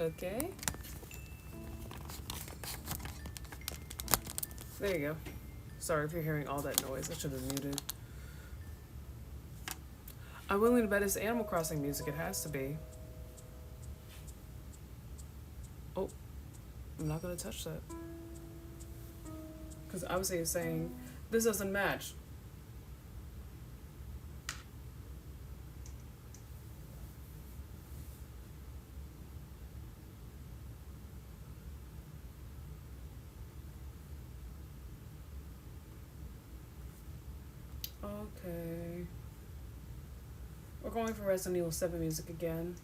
Okay. There you go. Sorry if you're hearing all that noise. I should have muted. I'm willing to bet it's Animal Crossing music. It has to be. Oh, I'm not going to touch that. Because obviously it's saying, this doesn't match. Okay. We're going for Resident Evil 7 music again.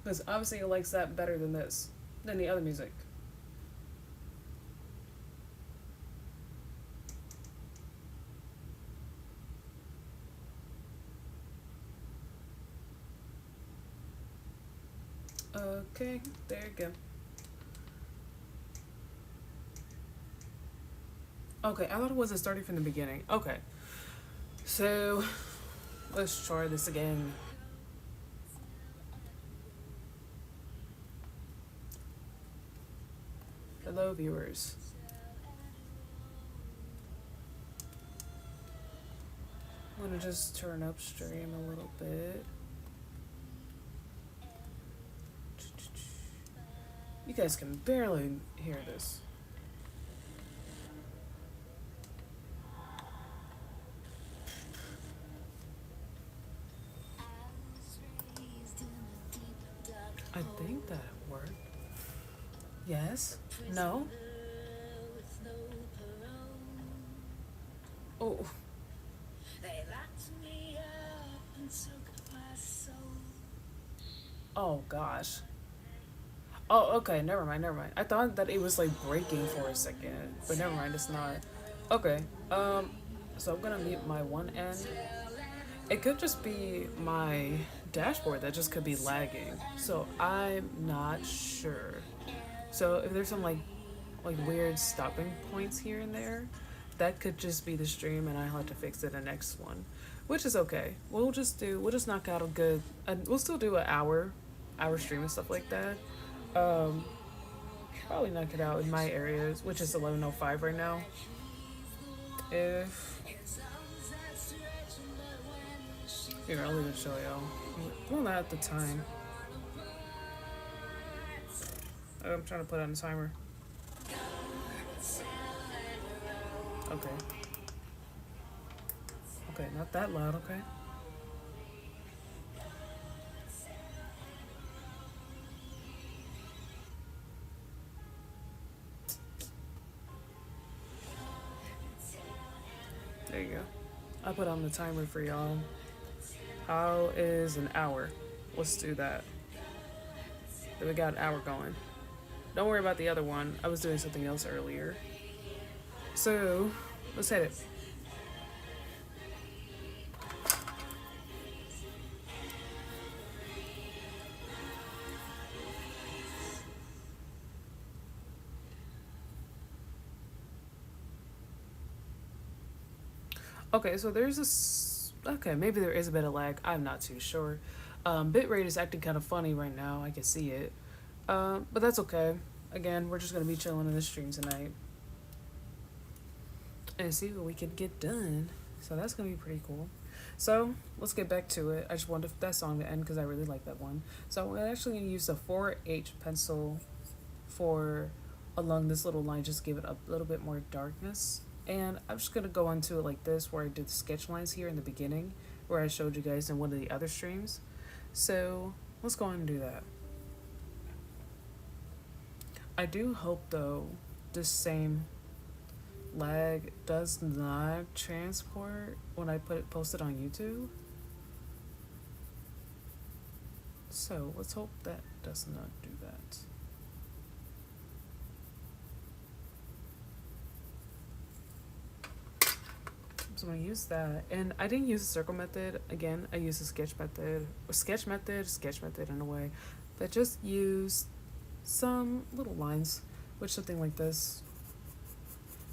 Because obviously it likes that better than this, than the other music. Okay, there you go. Okay, I thought it wasn't starting from the beginning. Okay. So, let's try this again. Hello, viewers. I'm gonna just turn up stream a little bit. You guys can barely hear this. I think that worked. Yes? No? Oh. Oh gosh. Oh, okay, never mind. I thought that it was like breaking for a second, but never mind, it's not. Okay, so I'm gonna mute my one end. It could just be my dashboard that just could be lagging, so I'm not sure. So if there's some like weird stopping points here and there, that could just be the stream, and I'll have to fix it in the next one, which is okay. We'll just knock out a good. We'll still do an hour stream and stuff like that. Probably knock it out in my areas, which is 11:05 right now. If here, I'll leave it show y'all. Well, not at the time. I'm trying to put on a timer. Okay. Okay, not that loud, okay? There you go. I put on the timer for y'all. How is an hour? Let's do that. Then we got an hour going. Don't worry about the other one. I was doing something else earlier. So, let's hit it. Okay, so there's this. Okay, maybe there is a bit of lag. I'm not too sure. Bitrate is acting kind of funny right now. I can see it. But that's okay. Again, we're just going to be chilling in the stream tonight. And see what we can get done. So that's going to be pretty cool. So, let's get back to it. I just wanted that song to end because I really like that one. So, I'm actually going to use the 4H pencil for along this little line. Just give it a little bit more darkness. And I'm just going to go onto it like this, where I did the sketch lines here in the beginning, where I showed you guys in one of the other streams. So, let's go on and do that. I do hope, though, this same lag does not transport when I post it on YouTube. So, let's hope that does not do that. So I'm going to use that. And I didn't use the circle method. Again, I used the sketch method in a way. But just use some little lines with something like this,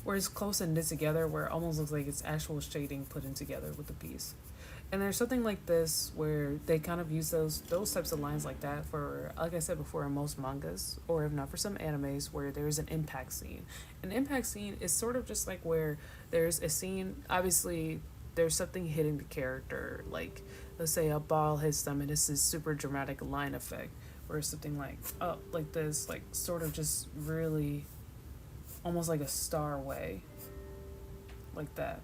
where it's close and knit together, where it almost looks like it's actual shading put in together with the piece. And there's something like this where they kind of use those types of lines like that for, like I said before, in most mangas, or if not for some animes, where there's an impact scene. An impact scene is sort of just like where there's a scene, obviously there's something hitting the character, like let's say a ball hits them and it's this super dramatic line effect, or something like like this, like sort of just really almost like a star way, like that.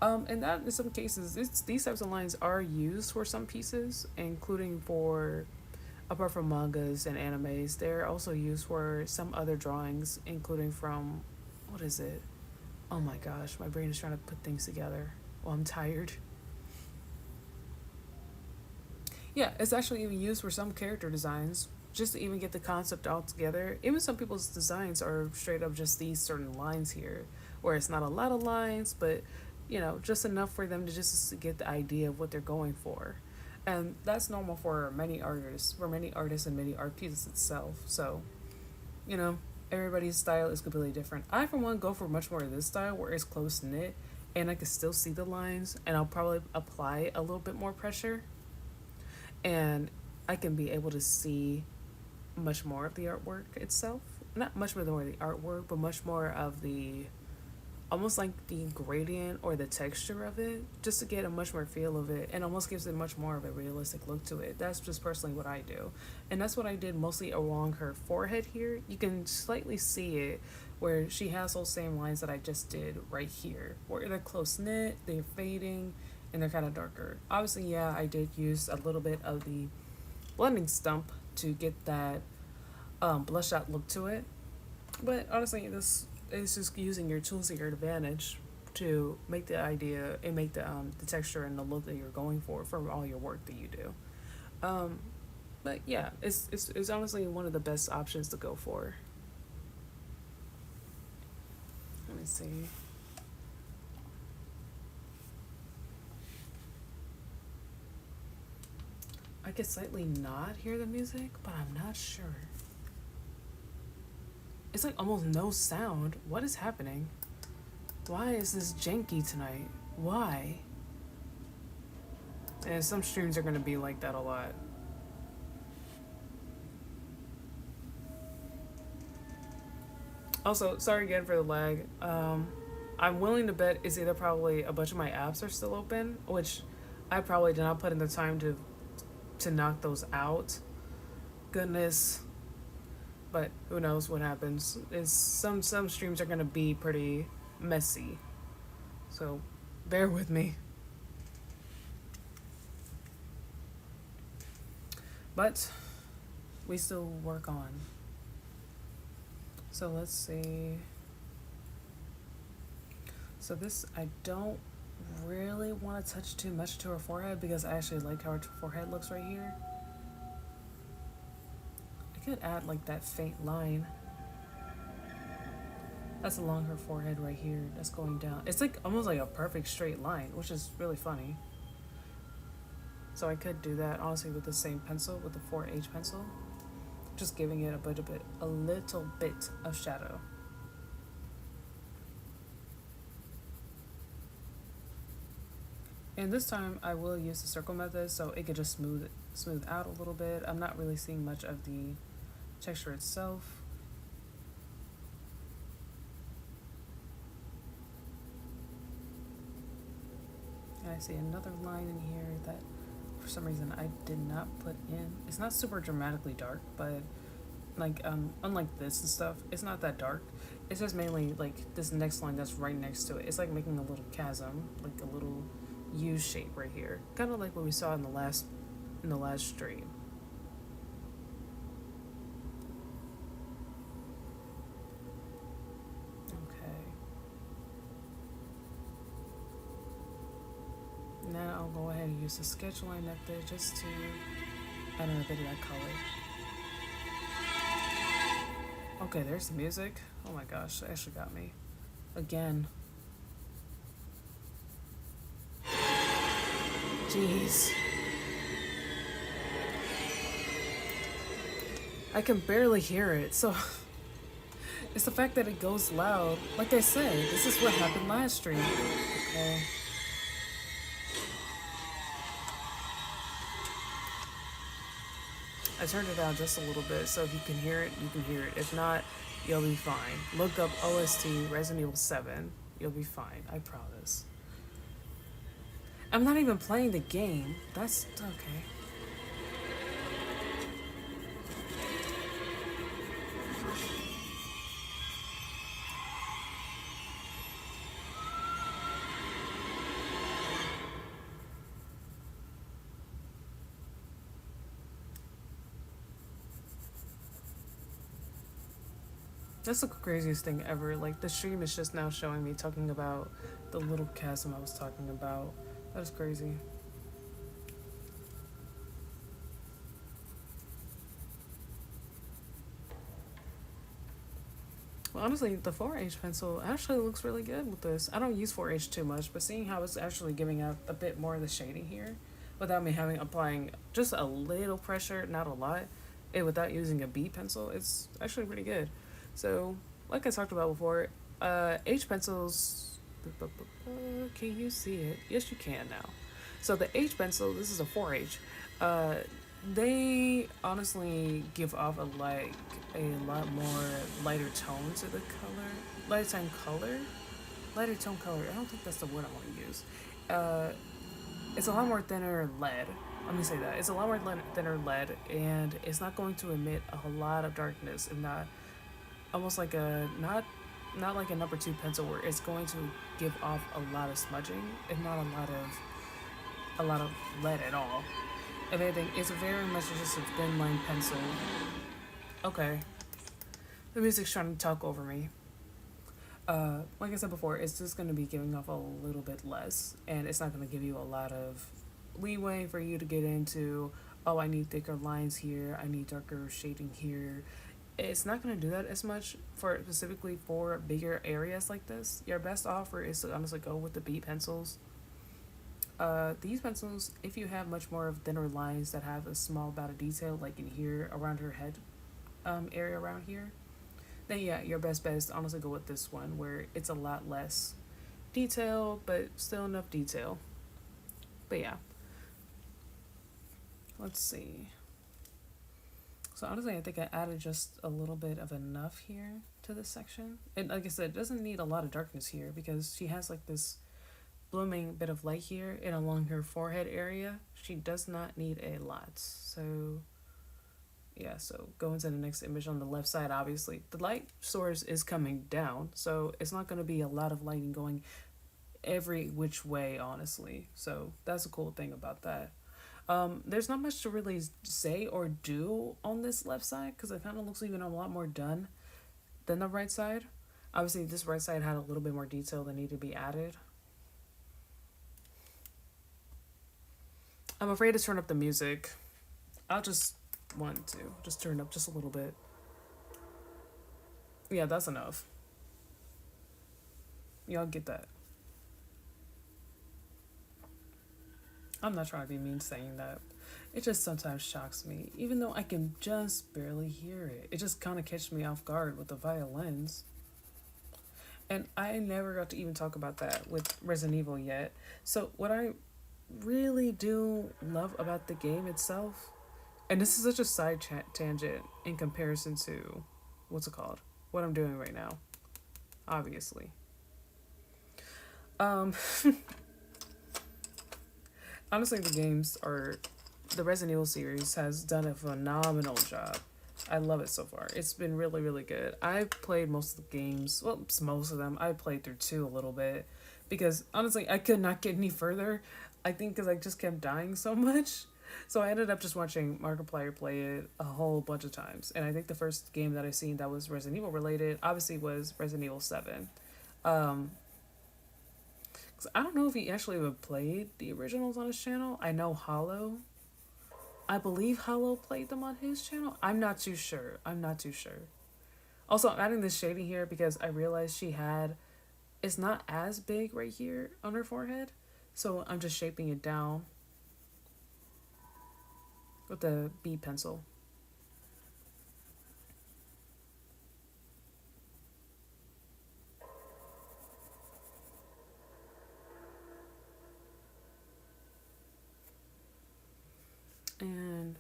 And that in some cases, these types of lines are used for some pieces, including for, apart from mangas and animes, they're also used for some other drawings, including from, what is it? Oh my gosh, my brain is trying to put things together. Well, I'm tired. Yeah, it's actually even used for some character designs, just to even get the concept all together. Even some people's designs are straight up just these certain lines here, where it's not a lot of lines, but just enough for them to just get the idea of what they're going for. And that's normal for many artists and many art pieces itself. So, you know, everybody's style is completely different. I, for one, go for much more of this style where it's close knit and I can still see the lines, and I'll probably apply a little bit more pressure, and I can be able to see much more of the artwork itself. Not much more of the artwork, but much more of the, almost like the gradient or the texture of it, just to get a much more feel of it, and almost gives it much more of a realistic look to it. That's just personally what I do. And that's what I did mostly along her forehead here. You can slightly see it where she has those same lines that I just did right here, where they're close knit, they're fading, and they're kind of darker. Obviously, yeah, I did use a little bit of the blending stump to get that bloodshot look to it. But honestly, this is just using your tools at your advantage to make the idea and make the texture and the look that you're going for all your work that you do. But yeah, it's honestly one of the best options to go for. Let me see. I could slightly not hear the music, but I'm not sure. It's like almost no sound. What is happening? Why is this janky tonight? Why? And some streams are gonna be like that a lot. Also, sorry again for the lag. I'm willing to bet it's either probably a bunch of my apps are still open, which I probably did not put in the time to knock those out. Goodness. But who knows what happens. Is some streams are gonna be pretty messy. So bear with me. But we still work on. So let's see. So this, I don't really want to touch too much to her forehead because I actually like how her forehead looks right here. I could add like that faint line. That's along her forehead right here. That's going down. It's like almost like a perfect straight line, which is really funny. So I could do that honestly with the same pencil, with the 4H pencil. Just giving it a little bit of shadow. And this time I will use the circle method so it could just smooth out a little bit. I'm not really seeing much of the texture itself. And I see another line in here that for some reason I did not put in. It's not super dramatically dark, but like unlike this and stuff, it's not that dark. It's just mainly like this next line that's right next to it. It's like making a little chasm, like a little U shape right here, kind of like what we saw in the last stream. Okay. Now I'll go ahead and use the sketch line method just to add in a bit of that color. Okay, there's the music. Oh my gosh, that actually got me. Again. Jeez. I can barely hear it, so it's the fact that it goes loud. Like I said, this is what happened last stream. Okay. I turned it down just a little bit, so if you can hear it, you can hear it. If not, you'll be fine. Look up OST Resident Evil 7. You'll be fine. I promise. I'm not even playing the game. That's okay. That's the craziest thing ever. Like, the stream is just now showing me talking about the little chasm I was talking about. That is crazy. Well, honestly, the 4H pencil actually looks really good with this. I don't use 4H too much, but seeing how it's actually giving out a bit more of the shading here without me having applying just a little pressure, not a lot, and without using a B pencil, it's actually pretty good. So, like I talked about before, H pencils. Can you see it? Yes, you can now. So the H pencil, this is a 4H. Uh, they honestly give off a lot more lighter tone to the color, lighter tone color. I don't think that's the word I want to use. Uh, it's a lot more thinner lead. Let me say that it's a lot more thinner lead, and it's not going to emit a whole lot of darkness, and not almost like a not like a number two pencil where it's going to give off a lot of smudging and not a lot of lead at all. If anything, it's very much just a thin line pencil. Okay, the music's trying to talk over me. Like I said before, it's just going to be giving off a little bit less, and it's not going to give you a lot of leeway for you to get into. Oh, I need thicker lines here. I need darker shading here. It's not going to do that as much for specifically for bigger areas like this. Your best offer is to honestly go with the B pencils. These pencils, if you have much more of thinner lines that have a small amount of detail, like in here around her head area around here, then yeah, your best bet is to honestly go with this one where it's a lot less detail, but still enough detail. But yeah, let's see. So honestly, I think I added just a little bit of enough here to this section. And like I said, it doesn't need a lot of darkness here because she has like this blooming bit of light here and along her forehead area. She does not need a lot. So yeah, so go into the next image on the left side. Obviously the light source is coming down, so it's not going to be a lot of lighting going every which way, honestly. So that's a cool thing about that. There's not much to really say or do on this left side because it kind of looks even a lot more done than the right side. Obviously this right side had a little bit more detail that needed to be added. I'm afraid to turn up the music. I'll just want to just turn up just a little bit. Yeah, that's enough. Y'all get that. I'm not trying to be mean saying that. It just sometimes shocks me, even though I can just barely hear it. It just kind of catches me off guard with the violins. And I never got to even talk about that with Resident Evil yet. So, what I really do love about the game itself, and this is such a tangent in comparison to what's it called? What I'm doing right now, obviously. Um, Honestly, the Resident Evil series has done a phenomenal job. I love it so far. It's been really, really good. I've played most of the games. Well, most of them. I played through 2 a little bit because honestly, I could not get any further. I think because I just kept dying so much. So I ended up just watching Markiplier play it a whole bunch of times. And I think the first game that I seen that was Resident Evil related, obviously, was Resident Evil 7. Um, 'Cause I don't know if he actually even played the originals on his channel. I know Hollow. I believe Hollow played them on his channel. I'm not too sure. I'm not too sure. Also, I'm adding this shading here because I realized it's not as big right here on her forehead. So I'm just shaping it down with the B pencil. And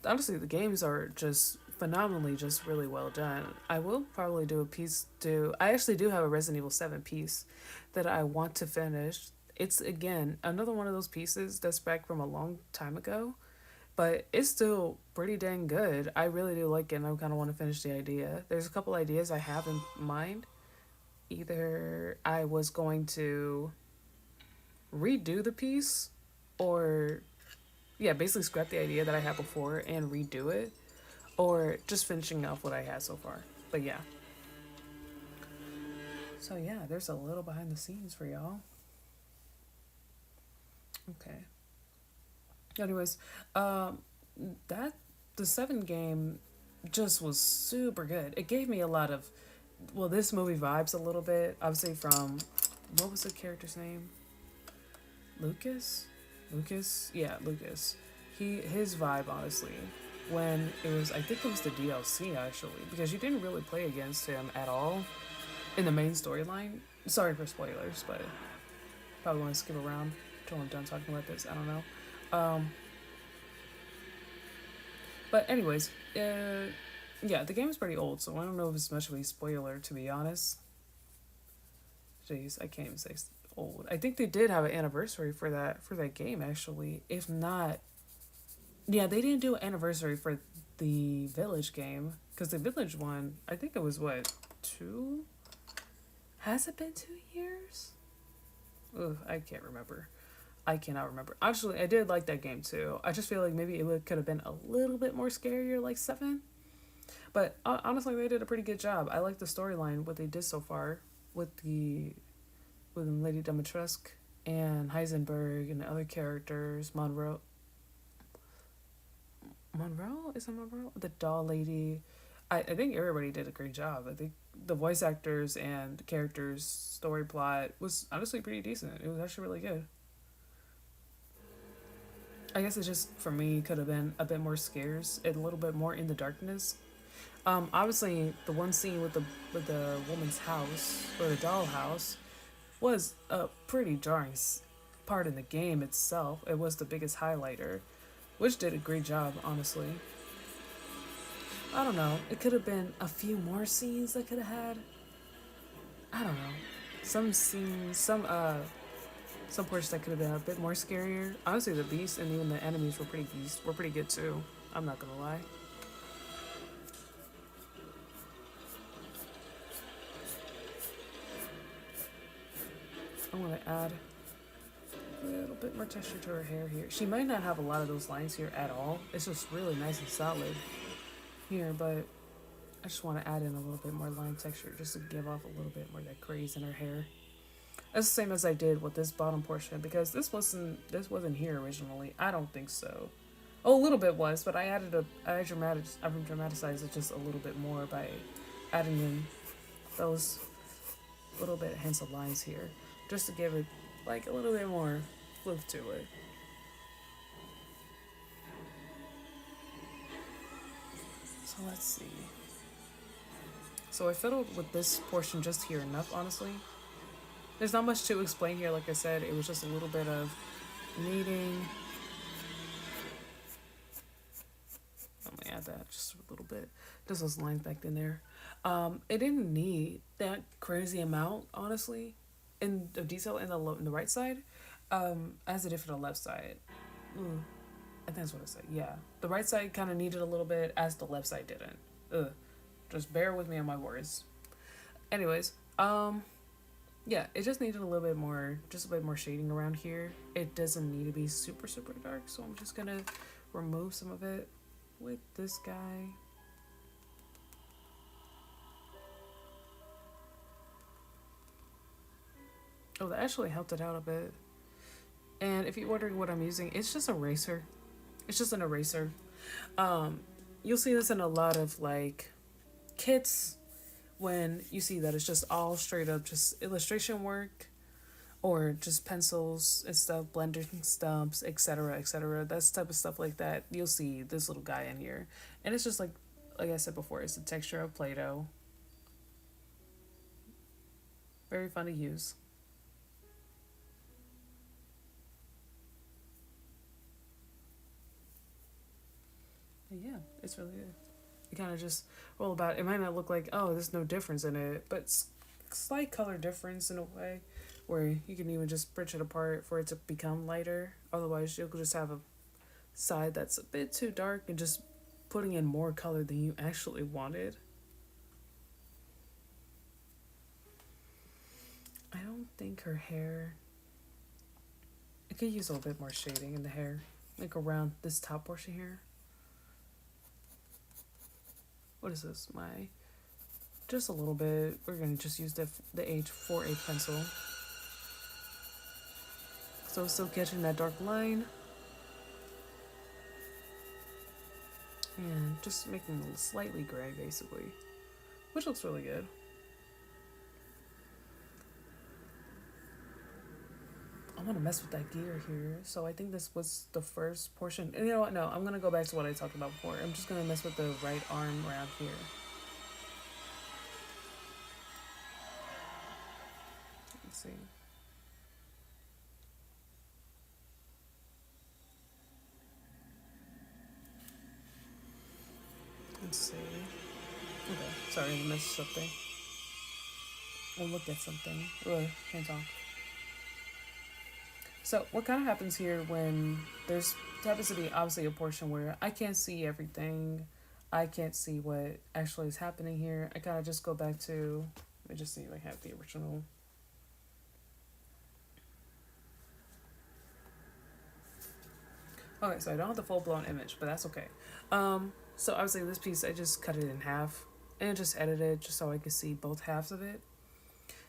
honestly, the games are just phenomenally, just really well done. I will probably do a piece. I actually do have a Resident Evil 7 piece that I want to finish. It's again another one of those pieces that's back from a long time ago, but it's still pretty dang good. I really do like it, and I kind of want to finish the idea. There's a couple ideas I have in mind. Either I was going to redo the piece, or yeah, basically scrap the idea that I had before and redo it, or just finishing off what I had so far. But yeah. So yeah, there's a little behind the scenes for y'all. Okay. Anyways, um, that the 7 game just was super good. It gave me a lot of this movie vibes a little bit. Obviously from what was the character's name? Lucas? Lucas? Yeah, Lucas. His vibe honestly. When it was I think it was the DLC actually, because you didn't really play against him at all in the main storyline. Sorry for spoilers, but probably want to skip around until I'm done talking about this. I don't know. Um, but anyways, yeah, the game is pretty old, so I don't know if it's much of a spoiler to be honest. Jeez, I can't even say old. I think they did have an anniversary for that game actually. If not, yeah, they didn't do an anniversary for the Village game because the Village one, I think it was what 2. Has it been 2 years? Ugh, I can't remember. I cannot remember. Actually, I did like that game too. I just feel like maybe could have been a little bit more scarier, like 7. But honestly, they did a pretty good job. I like the storyline, what they did so far with the with Lady Dimitrescu and Heisenberg and the other characters. Monroe is it Monroe? The doll lady. I think everybody did a great job. I think the voice actors and characters story plot was honestly pretty decent. It was actually really good. I guess it just for me could have been a bit more scarce, a little bit more in the darkness. Obviously the one scene with the woman's house or the doll house was a pretty jarring part in the game itself. It was the biggest highlighter, which did a great job, honestly. I don't know. It could have been a few more scenes I could have had. I don't know. Some scenes, some portions that could have been a bit more scarier. Honestly, the beasts and even the enemies were pretty good too. I'm not gonna lie. I'm gonna add a little bit more texture to her hair here. She might not have a lot of those lines here at all. It's just really nice and solid here, but I just want to add in a little bit more line texture just to give off a little bit more of that craze in her hair. That's the same as I did with this bottom portion because this wasn't here originally. I don't think so. Oh, a little bit was, but I dramatized it just a little bit more by adding in those little bit hints of lines here, just to give it like a little bit more fluff to it. So let's see. So I fiddled with this portion just here enough, honestly. There's not much to explain here, like I said. It was just a little bit of needing. I'm gonna add that just a little bit. Just those lines back in there. It didn't need that crazy amount, honestly, in the detail in the right side, as it did for the left side. Mm, I think that's what I said. Yeah, the right side kind of needed a little bit, as the left side didn't. Ugh. Just bear with me on my words. Anyways, yeah, it just needed a little bit more, just a bit more shading around here. It doesn't need to be super, super dark, so I'm just gonna remove some of it with this guy. Oh, that actually helped it out a bit. And if you're wondering what I'm using, it's just eraser. It's just an eraser. You'll see this in a lot of like kits when you see that it's just all straight up just illustration work or just pencils and stuff, blending stumps, etc., etc. That's type of stuff like that. You'll see this little guy in here, and it's just like I said before, it's the texture of Play-Doh. Very fun to use. Yeah, it's really good. You kind of just roll about. It might not look like, oh, there's no difference in it, but slight color difference in a way where you can even just bridge it apart for it to become lighter. Otherwise, you'll just have a side that's a bit too dark and just putting in more color than you actually wanted. I don't think her hair. I could use a little bit more shading in the hair, like around this top portion here. What is this? My just a little bit. We're gonna just use the H4A pencil. So still catching that dark line. And just making it slightly gray basically. Which looks really good. I want to mess with that gear here. So I think this was the first portion. And you know what? No, I'm going to go back to what I talked about before. I'm just going to mess with the right arm around here. Let's see. Let's see. Okay, sorry, I missed something. We'll look at something. Ugh, can't talk. So what kind of happens here when there's happens to be obviously a portion where I can't see everything. I can't see what actually is happening here. I kind of just go back to, let me just see if I have the original. Okay, so I don't have the full blown image, but that's okay. So obviously this piece I just cut it in half and just edited just so I could see both halves of it.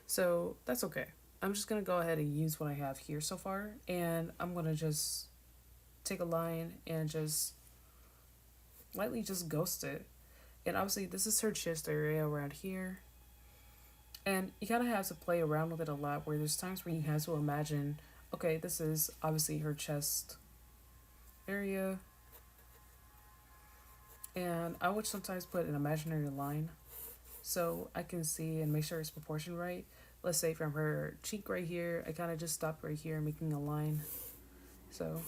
So that's okay. I'm just gonna go ahead and use what I have here so far, and I'm gonna just take a line and just lightly just ghost it. And obviously this is her chest area around here. And you kind of have to play around with it a lot where there's times where you have to imagine, okay, this is obviously her chest area. And I would sometimes put an imaginary line so I can see and make sure it's proportioned right. Let's say from her cheek right here, I kind of just stopped right here making a line. So,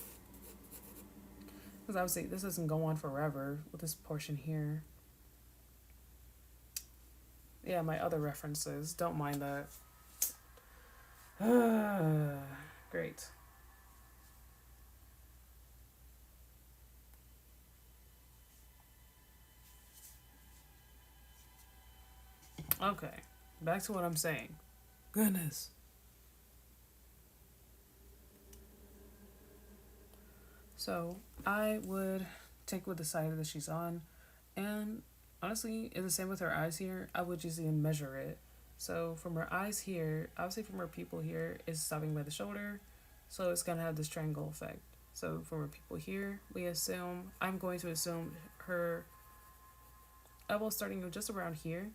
because obviously this doesn't go on forever with this portion here. Yeah, my other references, don't mind that. Great. Okay, back to what I'm saying. Goodness. So I would take with the side that she's on, and honestly, it's the same with her eyes here. I would just even measure it. So from her eyes here, obviously from her pupil here is stopping by the shoulder, so it's gonna have this triangle effect. So from her pupil here, I'm going to assume her elbow starting just around here,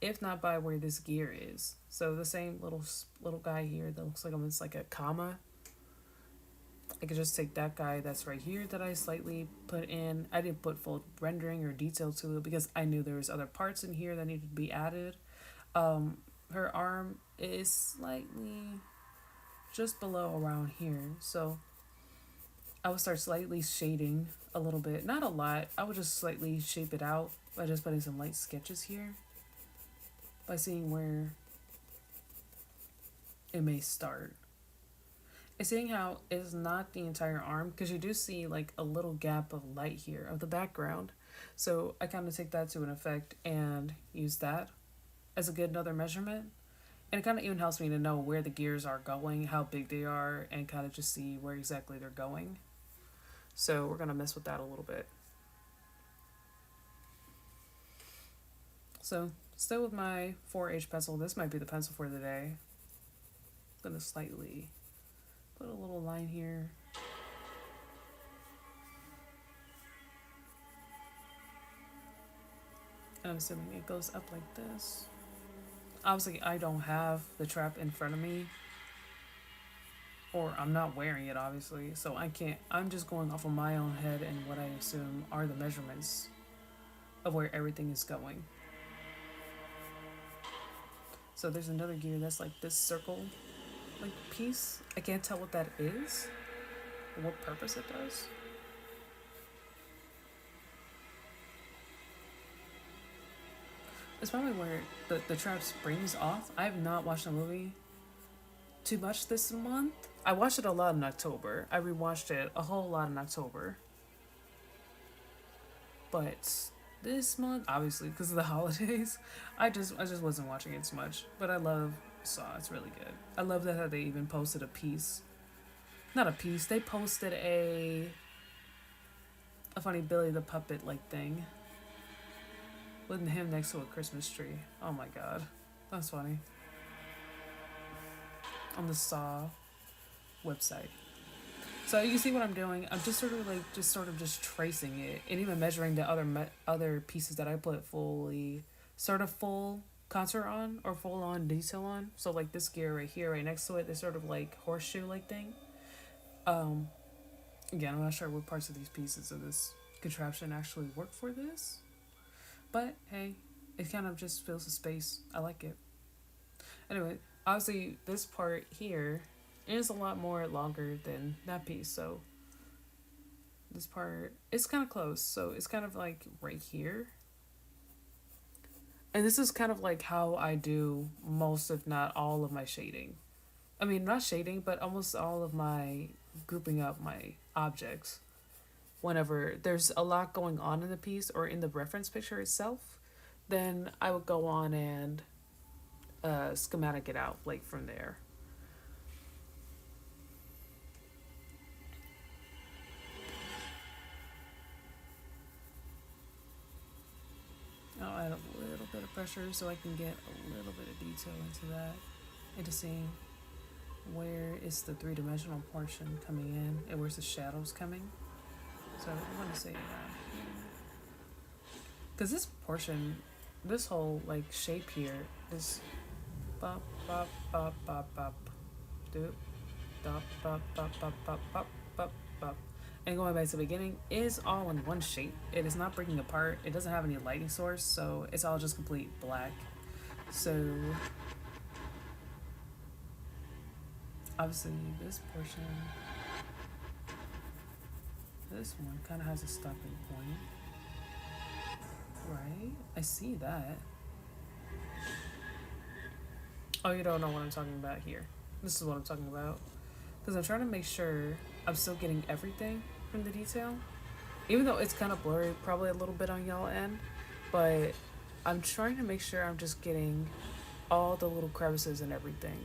if not by where this gear is. So the same little guy here that looks like almost like a comma. I could just take that guy that's right here that I slightly put in. I didn't put full rendering or detail to it because I knew there was other parts in here that needed to be added. Her arm is slightly just below around here. So I would start slightly shading a little bit. Not a lot. I would just slightly shape it out by just putting some light sketches here. By seeing where it may start. And seeing how it's not the entire arm, because you do see like a little gap of light here of the background. So I kind of take that to an effect and use that as a good another measurement. And it kind of even helps me to know where the gears are going, how big they are, and kind of just see where exactly they're going. So we're going to mess with that a little bit. So still with my 4H pencil, this might be the pencil for the day. I'm going to slightly put a little line here. I'm assuming it goes up like this. Obviously, I don't have the trap in front of me. Or I'm not wearing it, obviously. So I can't. I'm just going off of my own head and what I assume are the measurements of where everything is going. So there's another gear that's like this circle like piece. I can't tell what that is or what purpose it does. It's probably where the trap springs off. I have not watched the movie too much this month. I watched it a lot in October. I rewatched it a whole lot in October. But this month, obviously because of the holidays, I just wasn't watching it too much. But I love Saw. It's really good. I love that they even posted a piece. Not a piece. They posted a funny Billy the Puppet like thing with him next to a Christmas tree. Oh my god, that's funny. On the Saw website. So you see what I'm doing? I'm just sort of just tracing it, and even measuring the other pieces that I put full contour on or full on detail on. So like this gear right here, right next to it, this sort of like horseshoe like thing. Um, Again, I'm not sure what parts of these pieces of this contraption actually work for this, but hey, it kind of just fills the space. I like it. Anyway, obviously this part here is a lot more longer than that piece, so this part it's kind of close, so it's kind of like right here. And this is kind of like how I do most, if not all, of my shading. I mean, not shading, but almost all of my grouping up my objects. Whenever there's a lot going on in the piece or in the reference picture itself, then I would go on and schematic it out like from there. I'll add a little bit of pressure so I can get a little bit of detail into that, into seeing where is the three-dimensional portion coming in and where's the shadows coming. So I'm going to say because this portion, this whole like shape here is bop bop bop bop bop doop bop bop bop bop bop bop bop bop, and going back to the beginning is all in one shape. It is not breaking apart. It doesn't have any lighting source, so it's all just complete black. So obviously this portion, this one kind of has a stopping point, right? I see that. Oh, you don't know what I'm talking about here. This is what I'm talking about. Because I'm trying to make sure I'm still getting everything from the detail. Even though it's kind of blurry, probably a little bit on y'all end. But I'm trying to make sure I'm just getting all the little crevices and everything.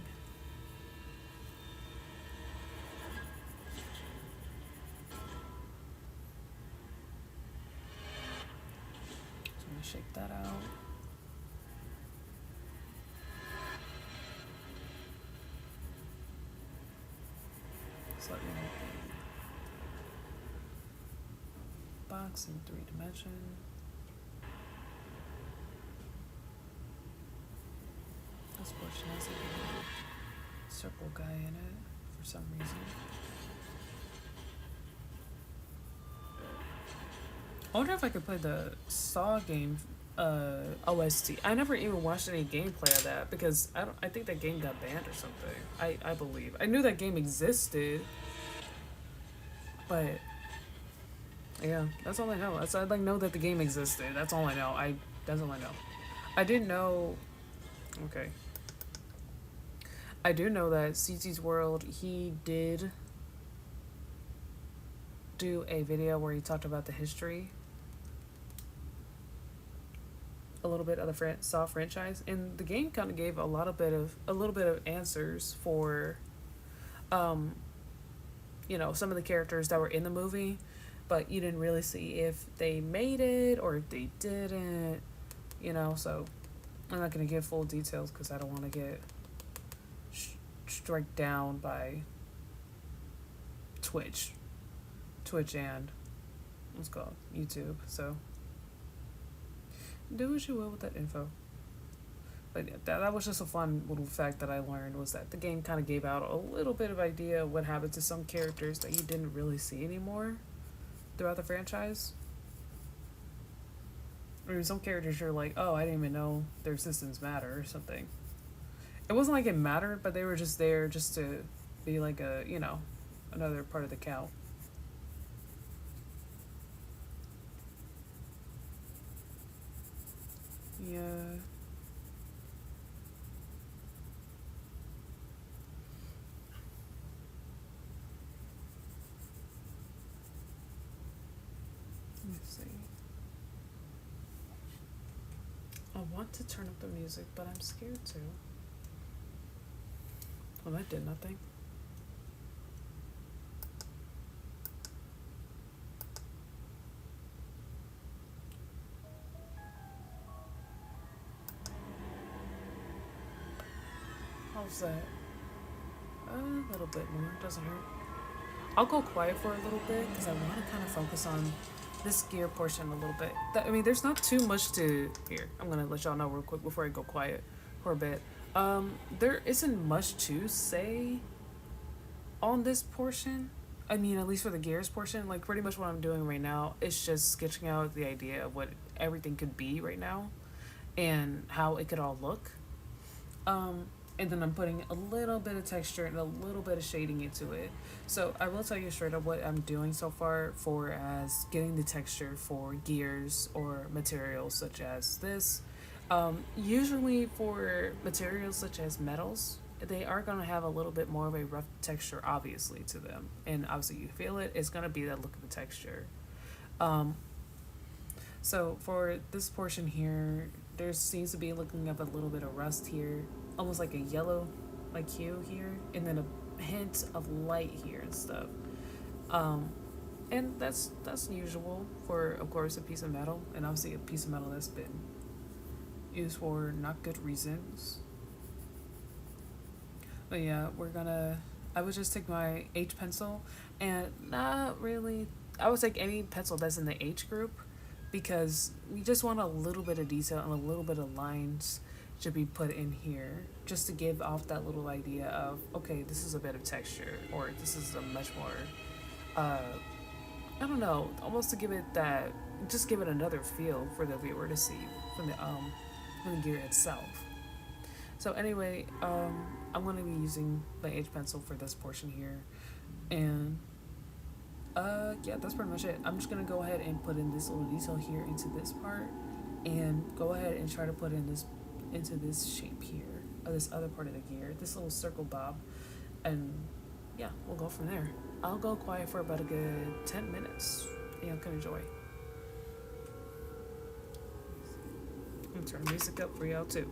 So I'm going to shake that out. Slightly make the box in 3 dimension. This portion has a circle guy in it for some reason. I wonder if I could play the Saw game OST. I never even watched any gameplay of that because I think that game got banned or something. I believe. I knew that game existed, but yeah, that's all I know. I like know that the game existed. That's all I know. That's all I know. I didn't know. Okay. I do know that CT's World, he did do a video where he talked about the history a little bit of the Saw franchise, and the game kind of gave a little bit of answers for some of the characters that were in the movie, but you didn't really see if they made it or if they didn't, so I'm not going to give full details because I don't want to get struck down by Twitch and what's called YouTube. So do what you will with that info. But yeah, that was just a fun little fact that I learned, was that the game kind of gave out a little bit of idea of what happened to some characters that you didn't really see anymore throughout the franchise. I mean, some characters you're like, oh, I didn't even know their existence mattered or something. It wasn't like it mattered, but they were just there just to be like another part of the count. Yeah. Let me see. I want to turn up the music, but I'm scared to. Well, that did nothing. How's that? A little bit more. Doesn't hurt. I'll go quiet for a little bit because I want to kind of focus on this gear portion a little bit. I mean, there's not too much to here. I'm gonna let y'all know real quick before I go quiet for a bit. There isn't much to say on this portion. I mean, at least for the gears portion, like pretty much what I'm doing right now is just sketching out the idea of what everything could be right now and how it could all look. Um, and then I'm putting a little bit of texture and a little bit of shading into it. So I will tell you straight up what I'm doing so far for as getting the texture for gears or materials such as this. Usually for materials such as metals, they are going to have a little bit more of a rough texture obviously to them. And obviously you feel it, it's going to be that look of the texture. Um, so for this portion here, there seems to be looking of a little bit of rust here, almost like a yellow like hue here, and then a hint of light here and stuff. Um, and that's usual for, of course, a piece of metal, and obviously a piece of metal that's been used for not good reasons. But yeah, we're gonna. I would just take my H pencil, and not really. I would take any pencil that's in the H group, because we just want a little bit of detail and a little bit of lines should be put in here just to give off that little idea of, okay, this is a bit of texture, or this is a much more uh I don't know, almost to give it that, just give it another feel for the viewer to see from the gear itself. So anyway, I'm going to be using my H pencil for this portion here, and yeah, that's pretty much it. I'm just gonna go ahead and put in this little detail here into this part, and go ahead and try to put in this into this shape here, or this other part of the gear, this little circle bob, and yeah, we'll go from there. I'll go quiet for about a good 10 minutes. And you can enjoy. I'm gonna turn the music up for y'all too.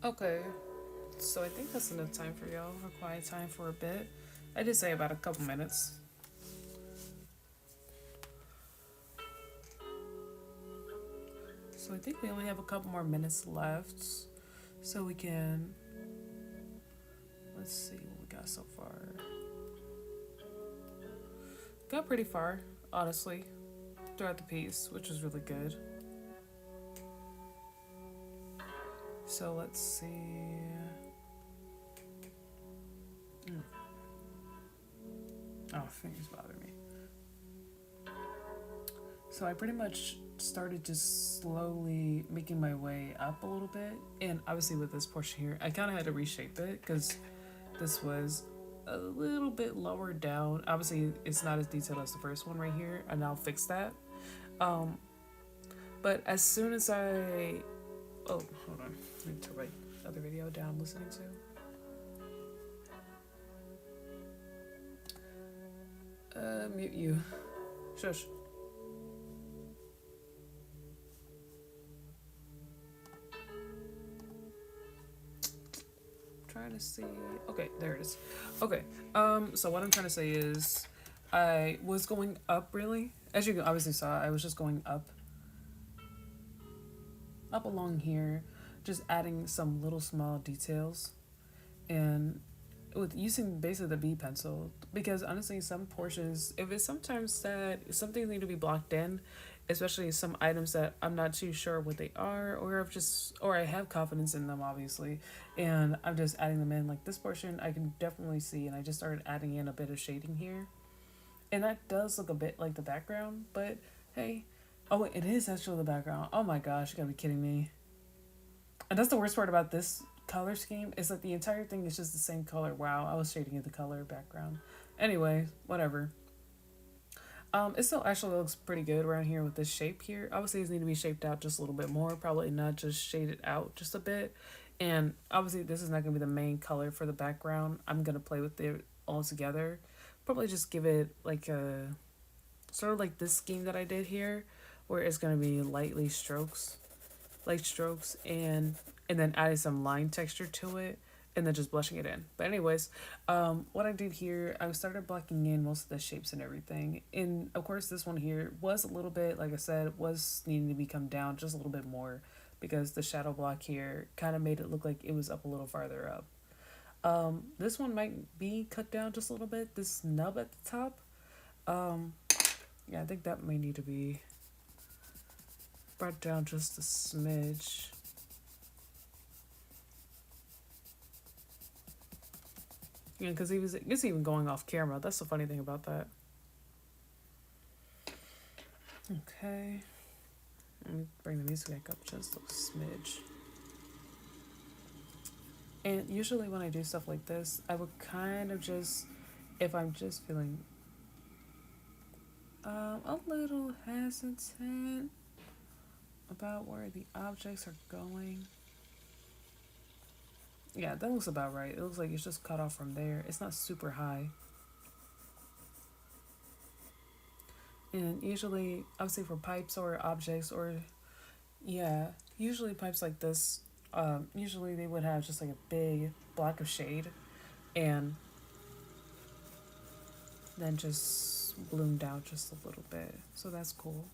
Okay, so I think that's enough time for y'all. A quiet time for a bit. I did say about a couple minutes. So I think we only have a couple more minutes left. So we can. Let's see what we got so far. Got pretty far, honestly, throughout the piece, which was really good. So let's see. Oh, fingers bother me. So I pretty much started just slowly making my way up a little bit. And obviously with this portion here, I kind of had to reshape it because this was a little bit lower down. Obviously it's not as detailed as the first one right here, and I'll fix that. Um, but as soon as oh, hold on. I need to write other video down I'm listening to. Mute you. Shush. Trying to see. Okay, there it is. Okay. So what I'm trying to say is I was going up really. As you obviously saw, I was just going up along here, just adding some little small details and with using basically the B pencil, because honestly some portions, if it's sometimes that some things need to be blocked in, especially some items that I'm not too sure what they are, or I have confidence in them obviously, and I'm just adding them in. Like this portion I can definitely see, and I just started adding in a bit of shading here, and that does look a bit like the background, but hey. Oh wait, it is actually the background. Oh my gosh, you gotta be kidding me. And that's the worst part about this color scheme, is that the entire thing is just the same color. Wow, I was shading in the color background. Anyway, whatever. It still actually looks pretty good around here with this shape here. Obviously, these need to be shaped out just a little bit more. Probably not just shaded out just a bit. And obviously, this is not going to be the main color for the background. I'm going to play with it all together. Probably just give it like a sort of like this scheme that I did here, where it's going to be light strokes, and then adding some line texture to it, and then just blushing it in. But anyways, what I did here, I started blocking in most of the shapes and everything. And of course this one here was a little bit, like I said, was needing to be come down just a little bit more, because the shadow block here kind of made it look like it was up a little farther up. This one might be cut down just a little bit, this nub at the top. Yeah, I think that may need to be brought down just a smidge. Yeah, because it's even going off camera. That's the funny thing about that. Okay. Let me bring the music back up just a smidge. And usually when I do stuff like this, I would kind of just, if I'm just feeling a little hesitant about where the objects are going. Yeah, that looks about right. It looks like it's just cut off from there. It's not super high. And usually, obviously for pipes or objects, or yeah, usually pipes like this, usually they would have just like a big block of shade, and then just bloomed out just a little bit. So that's cool.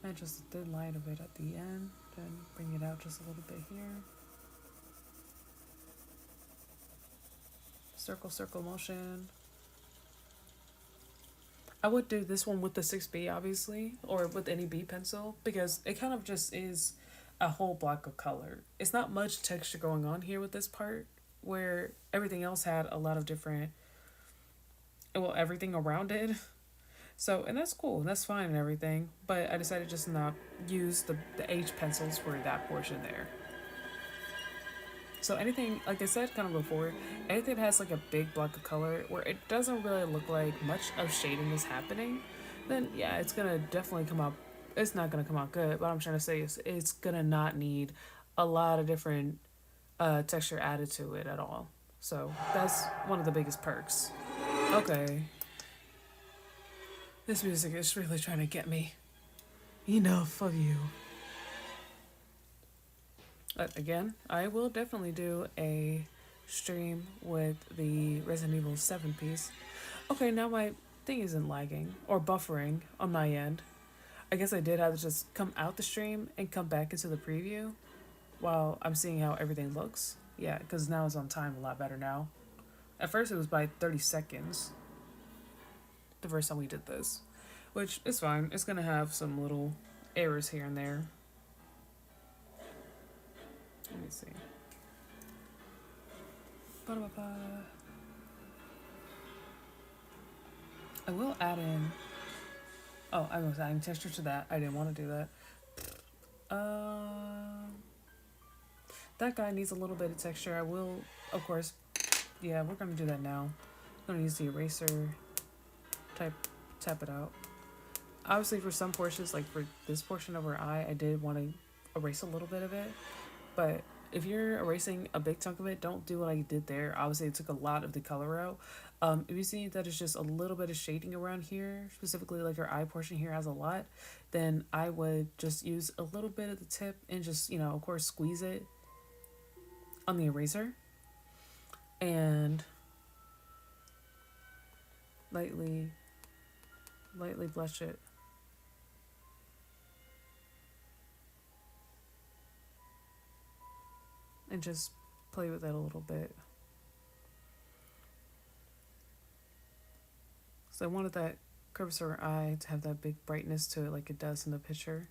And just a thin line of it at the end, then bring it out just a little bit here. Circle motion. I would do this one with the 6B obviously, or with any B pencil, because it kind of just is a whole block of color. It's not much texture going on here with this part, where everything else had a lot of different, well, everything around it. So, and that's cool, that's fine and everything, but I decided just not use the H pencils for that portion there. So anything, like I said kind of before, anything that has like a big block of color where it doesn't really look like much of shading is happening, then yeah, it's gonna definitely come out, it's not gonna come out good. What I'm trying to say is it's gonna not need a lot of different texture added to it at all. So that's one of the biggest perks. Okay. This music is really trying to get me. Enough of you. But again, I will definitely do a stream with the Resident Evil 7 piece. Okay, now my thing isn't lagging or buffering on my end. I guess I did have to just come out the stream and come back into the preview while I'm seeing how everything looks. Yeah, because now it's on time a lot better now. At first, it was by 30 seconds the first time we did this, which is fine. It's going to have some little errors here and there. Let me see. Ba-da-ba-ba. I will add in. Oh, I was adding texture to that. I didn't want to do that. That guy needs a little bit of texture. I will, of course. Yeah, we're gonna do that now. I'm gonna use the eraser. Tap it out. Obviously, for some portions, like for this portion of her eye, I did want to erase a little bit of it. But if you're erasing a big chunk of it, don't do what I did there. Obviously, it took a lot of the color out. If you see that it's just a little bit of shading around here, specifically like your eye portion here has a lot, then I would just use a little bit of the tip and just, of course, squeeze it on the eraser and lightly blush it. And just play with that a little bit. So I wanted that crevice of her eye to have that big brightness to it like it does in the picture.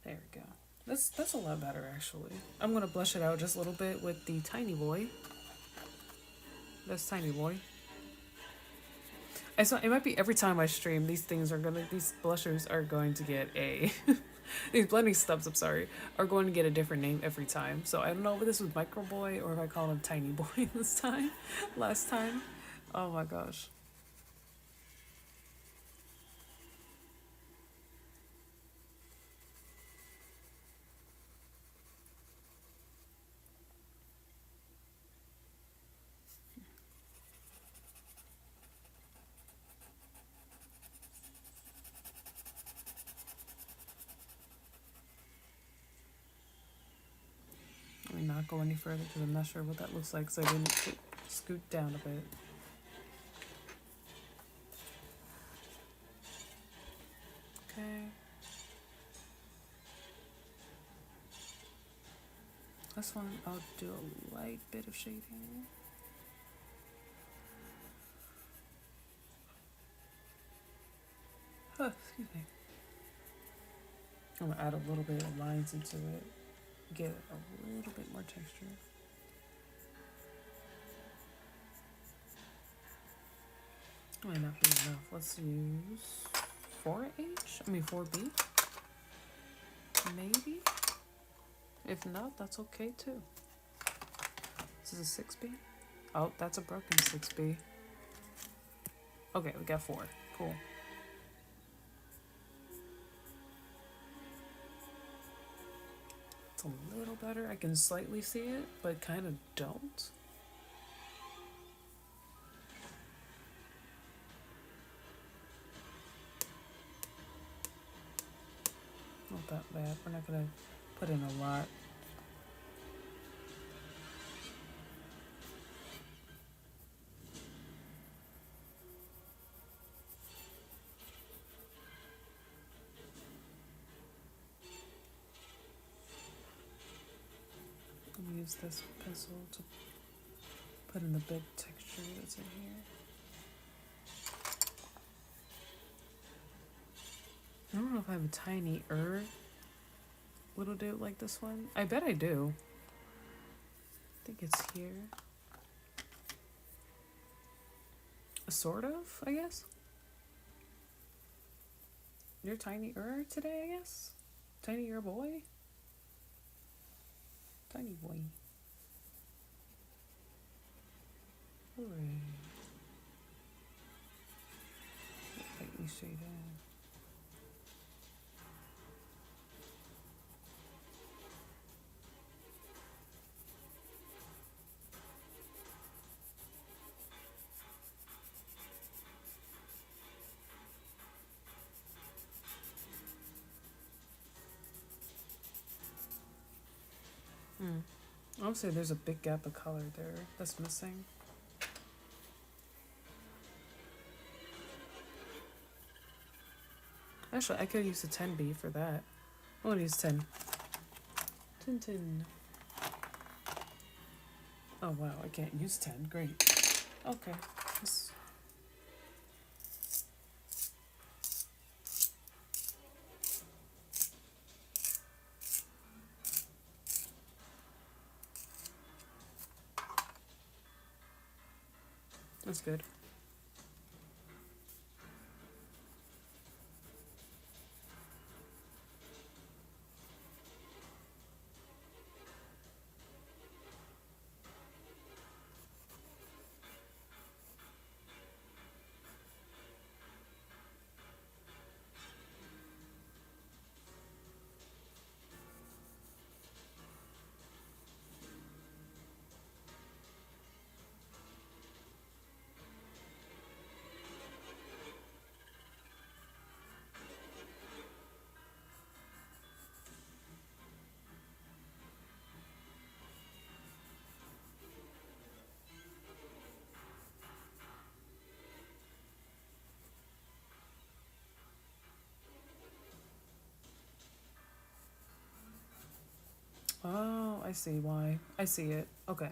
There we go. That's a lot better actually. I'm gonna blush it out just a little bit with the Tiny Boy. That's Tiny Boy. It might be every time I stream, these blushers are going to get a these blending stubs, I'm sorry, are going to get a different name every time. So I don't know if this was Micro Boy or if I call him Tiny Boy this time. Last time. Oh my gosh. Let me not go any further because I'm not sure what that looks like, so I didn't scoot down a bit. Okay. This one, I'll do a light bit of shading. Excuse me. I'm gonna add a little bit of lines into it. Get a little bit more texture. Might not be enough. Let's use 4H? 4B? Maybe? If not, that's okay too. This is a 6B? Oh, that's a broken 6B. Okay, we got 4. Cool. It's a little better. I can slightly see it, but kind of don't. Not that bad. We're not gonna put in a lot. Use this pencil to put in the big texture that's in here. I don't know if I have a tiny little dude like this one. I bet I do. I think it's here. Sort of, I guess. You're tiny today, I guess? Tiny boy? Tiny boy. Hooray. Lightly shade in. I would say there's a big gap of color there that's missing. Actually, I could use a 10B for that. I want to use 10. 10, 10. Oh, wow, I can't use 10. Great. Okay. That's, that's good. Oh, I see why. I see it. Okay.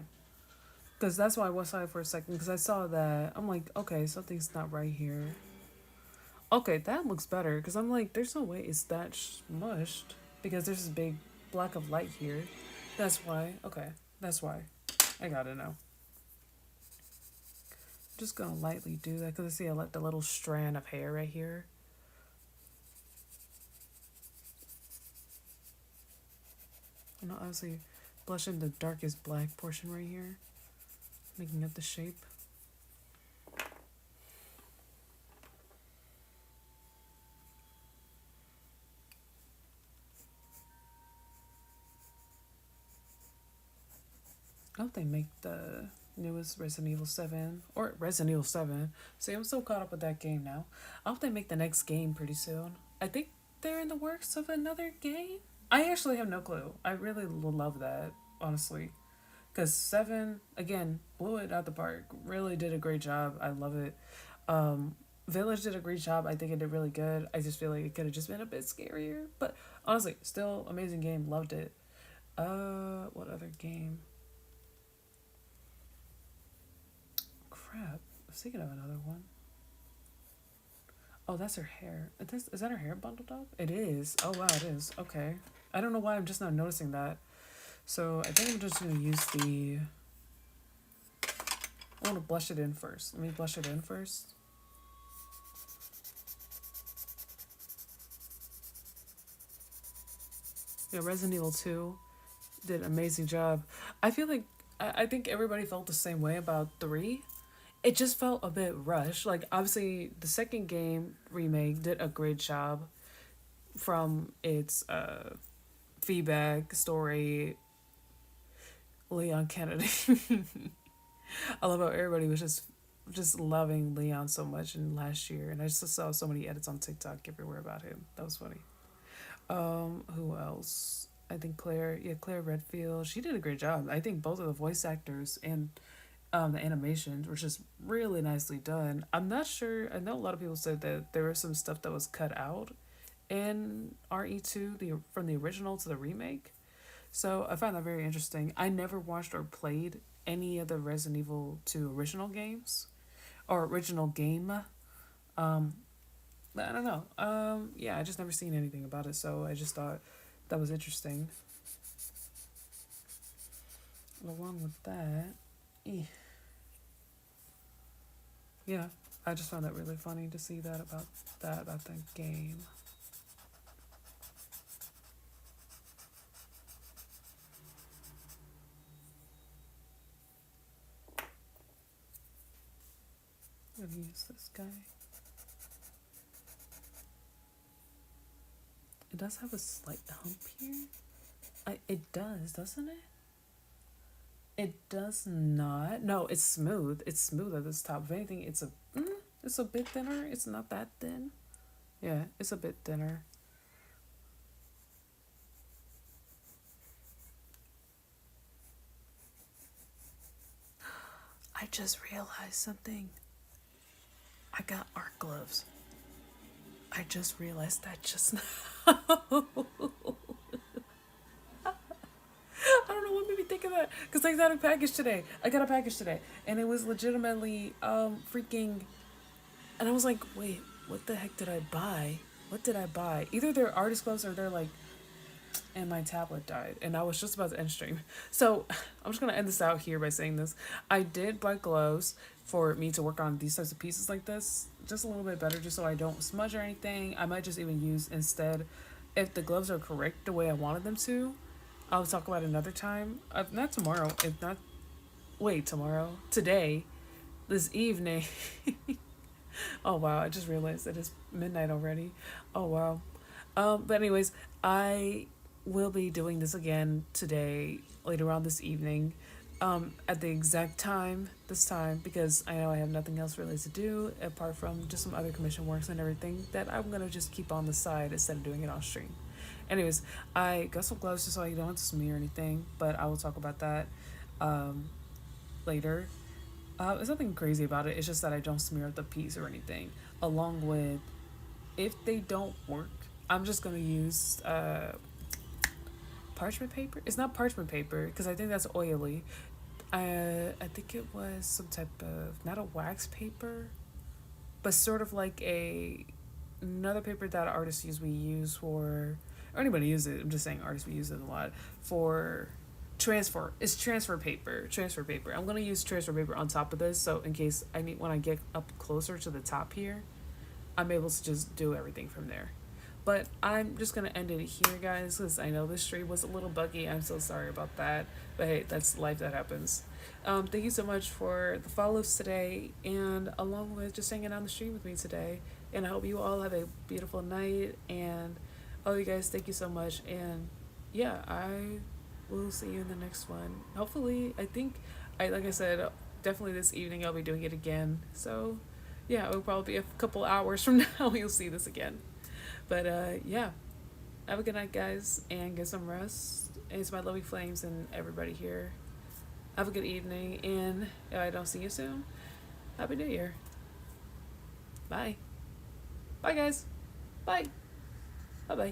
Because that's why I was silent for a second. Because I saw that. I'm like, okay, something's not right here. Okay, that looks better. Because I'm like, there's no way it's that smushed. Because there's this big block of light here. That's why. Okay. That's why. I gotta know. Just gonna lightly do that. Because I see I let the little strand of hair right here. And I'll obviously blush in the darkest black portion right here. Making up the shape. I hope they make the newest Resident Evil 7 or Resident Evil 7. See, I'm so caught up with that game now. I hope they make the next game pretty soon. I think they're in the works of another game. I actually have no clue. I really love that, honestly. Because 7, again, blew it out the park. Really did a great job. I love it. Village did a great job. I think it did really good. I just feel like it could have just been a bit scarier. But honestly, still amazing game. Loved it. What other game? Crap. I was thinking of another one. Oh, that's her hair. Is that her hair bundled up? It is. Oh, wow, it is. Okay. I don't know why I'm just not noticing that. So I think I'm just going to use the... I want to blush it in first. Let me blush it in first. Yeah, Resident Evil 2 did an amazing job. I feel like... I think everybody felt the same way about 3. It just felt a bit rushed. Like, obviously, the second game remake did a great job from its feedback, story, Leon Kennedy. I love how everybody was just loving Leon so much in last year, and I just saw so many edits on TikTok everywhere about him. That was funny. Who else? I think Claire Redfield. She did a great job. I think both of the voice actors and the animations were just really nicely done. I'm not sure. I know a lot of people said that there was some stuff that was cut out in RE2, from the original to the remake. So I found that very interesting. I never watched or played any of the Resident Evil 2 original games or original game. Um, but I don't know. Yeah, I just never seen anything about it, so I just thought that was interesting. Along with that, yeah, I just found that really funny to see that about the game. I'm gonna use this guy. It does have a slight hump here. It does, doesn't it? It does not. No, it's smooth. It's smooth at this top. If anything, it's a bit thinner. It's not that thin. Yeah, it's a bit thinner. I just realized something. I got art gloves. I just realized that just now. I don't know what made me think of that because I got a package today. And it was legitimately freaking. And I was like, wait, what the heck did I buy? What did I buy? Either they're artist gloves or they're like. And my tablet died, and I was just about to end stream. So I'm just gonna end this out here by saying this: I did buy gloves for me to work on these types of pieces like this, just a little bit better, just so I don't smudge or anything. I might just even use instead, if the gloves are correct the way I wanted them to. I'll talk about it another time. Not tomorrow. If not, wait, tomorrow, today, this evening. Oh wow! I just realized it is midnight already. Oh wow. But anyways, I will be doing this again today, later on this evening, at the exact time this time because I know I have nothing else really to do apart from just some other commission works and everything that I'm gonna just keep on the side instead of doing it on stream. Anyways, I got some gloves just so I don't have to smear anything, but I will talk about that um, later. There's nothing crazy about it. It's just that I don't smear the piece or anything. Along with, if they don't work, I'm just gonna use parchment paper. It's not parchment paper because I think that's oily. I think it was some type of not a wax paper, but sort of like a another paper that artists usually use for, or anybody uses it. I'm just saying artists we use it a lot for transfer. It's transfer paper. Transfer paper. I'm gonna use transfer paper on top of this, so in case I need when I get up closer to the top here, I'm able to just do everything from there. But I'm just gonna end it here, guys, because I know this stream was a little buggy. I'm so sorry about that. But hey, that's life that happens. Thank you so much for the follows today, and along with just hanging on the stream with me today. And I hope you all have a beautiful night. And oh, you guys, thank you so much. And yeah, I will see you in the next one. Hopefully, I think like I said, definitely this evening I'll be doing it again. So yeah, it will probably be a couple hours from now you'll see this again. But yeah, have a good night, guys, and get some rest. And it's my lovely flames and everybody here. Have a good evening, and if I don't see you soon, Happy New Year. Bye. Bye, guys. Bye. Bye bye.